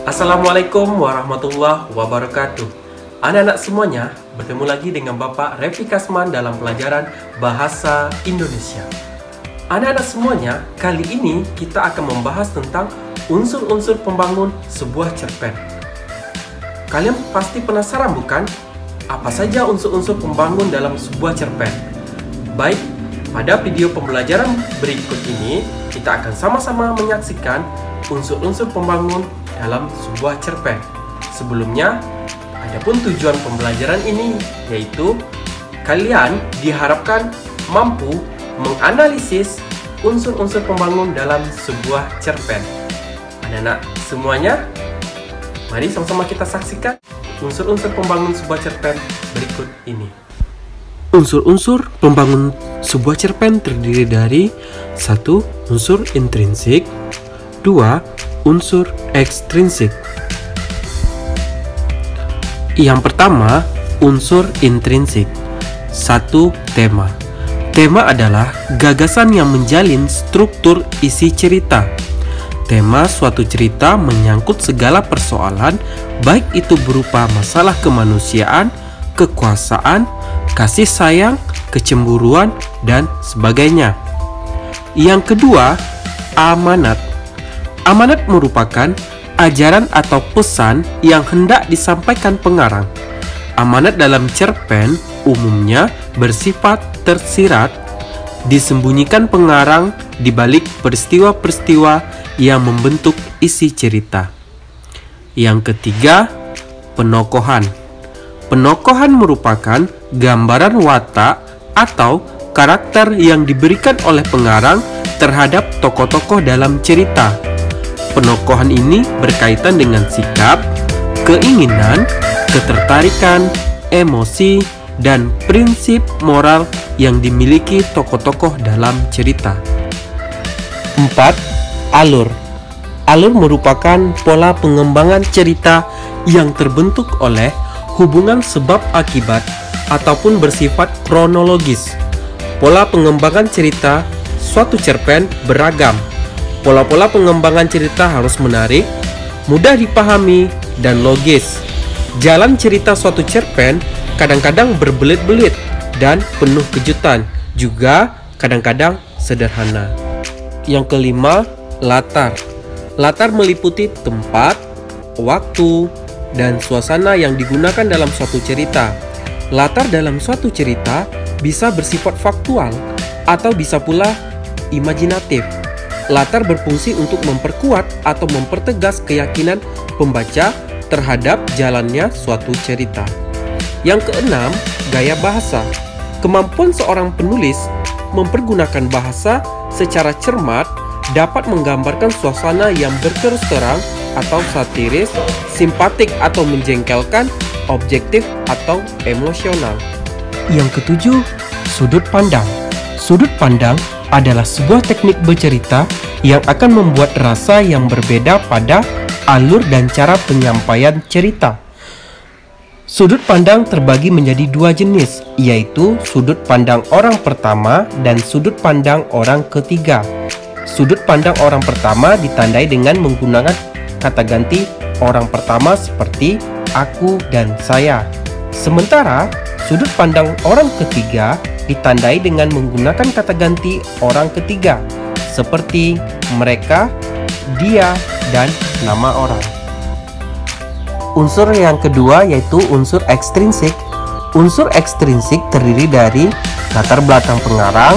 Assalamualaikum warahmatullahi wabarakatuh. Anak-anak semuanya, bertemu lagi dengan Bapak Revi Kasman dalam pelajaran Bahasa Indonesia. Anak-anak semuanya, kali ini kita akan membahas tentang unsur-unsur pembangun sebuah cerpen. Kalian pasti penasaran bukan? Apa saja unsur-unsur pembangun dalam sebuah cerpen? Baik, pada video pembelajaran berikut ini, kita akan sama-sama menyaksikan unsur-unsur pembangun dalam sebuah cerpen. Sebelumnya, adapun tujuan pembelajaran ini yaitu kalian diharapkan mampu menganalisis unsur-unsur pembangun dalam sebuah cerpen. Anak-anak semuanya, mari sama-sama kita saksikan unsur-unsur pembangun sebuah cerpen berikut ini. Unsur-unsur pembangun sebuah cerpen terdiri dari 1. Unsur intrinsik, 2. Unsur ekstrinsik. Yang pertama, unsur intrinsik. 1. Tema. Tema adalah gagasan yang menjalin struktur isi cerita. Tema suatu cerita menyangkut segala persoalan, baik itu berupa masalah kemanusiaan, kekuasaan, kasih sayang, kecemburuan, dan sebagainya. Yang kedua, amanat. Amanat merupakan ajaran atau pesan yang hendak disampaikan pengarang. Amanat dalam cerpen umumnya bersifat tersirat, disembunyikan pengarang di balik peristiwa-peristiwa yang membentuk isi cerita. Yang ketiga, penokohan. Penokohan merupakan gambaran watak atau karakter yang diberikan oleh pengarang terhadap tokoh-tokoh dalam cerita. Penokohan ini berkaitan dengan sikap, keinginan, ketertarikan, emosi, dan prinsip moral yang dimiliki tokoh-tokoh dalam cerita. 4. Alur. Alur merupakan pola pengembangan cerita yang terbentuk oleh hubungan sebab akibat ataupun bersifat kronologis. Pola pengembangan cerita suatu cerpen beragam. Pola-pola pengembangan cerita harus menarik, mudah dipahami, dan logis. Jalan cerita suatu cerpen kadang-kadang berbelit-belit dan penuh kejutan, juga kadang-kadang sederhana. Yang kelima, latar. Latar meliputi tempat, waktu, dan suasana yang digunakan dalam suatu cerita. Latar dalam suatu cerita bisa bersifat faktual atau bisa pula imajinatif. Latar berfungsi untuk memperkuat atau mempertegas keyakinan pembaca terhadap jalannya suatu cerita. Yang keenam, gaya bahasa. Kemampuan seorang penulis mempergunakan bahasa secara cermat dapat menggambarkan suasana yang berterus terang atau satiris, simpatik atau menjengkelkan, objektif atau emosional. Yang ketujuh, sudut pandang. Sudut pandang adalah sebuah teknik bercerita yang akan membuat rasa yang berbeda pada alur dan cara penyampaian cerita. Sudut pandang terbagi menjadi dua jenis, yaitu sudut pandang orang pertama dan sudut pandang orang ketiga. Sudut pandang orang pertama ditandai dengan menggunakan kata ganti orang pertama seperti aku dan saya. Sementara sudut pandang orang ketiga ditandai dengan menggunakan kata ganti orang ketiga seperti mereka, dia, dan nama orang. Unsur yang kedua yaitu unsur ekstrinsik. Unsur ekstrinsik terdiri dari latar belakang pengarang,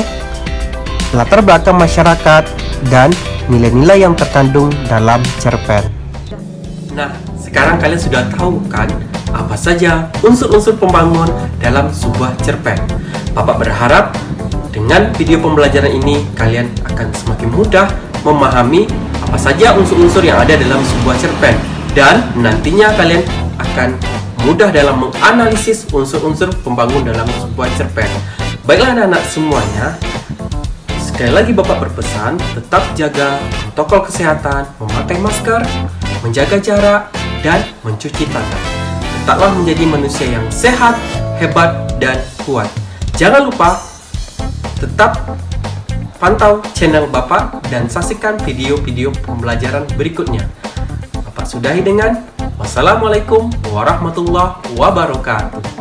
latar belakang masyarakat, dan nilai-nilai yang terkandung dalam cerpen. Nah, sekarang kalian sudah tahu kan apa saja unsur-unsur pembangun dalam sebuah cerpen. Bapak berharap dengan video pembelajaran ini kalian akan semakin mudah memahami apa saja unsur-unsur yang ada dalam sebuah cerpen. Dan nantinya kalian akan mudah dalam menganalisis unsur-unsur pembangun dalam sebuah cerpen. Baiklah anak-anak semuanya, sekali lagi Bapak berpesan, tetap jaga protokol kesehatan, memakai masker, menjaga jarak, dan mencuci tangan. Tetaplah menjadi manusia yang sehat, hebat, dan kuat. Jangan lupa, tetap pantau channel Bapak dan saksikan video-video pembelajaran berikutnya. Bapak sudahi dengan wassalamualaikum warahmatullahi wabarakatuh.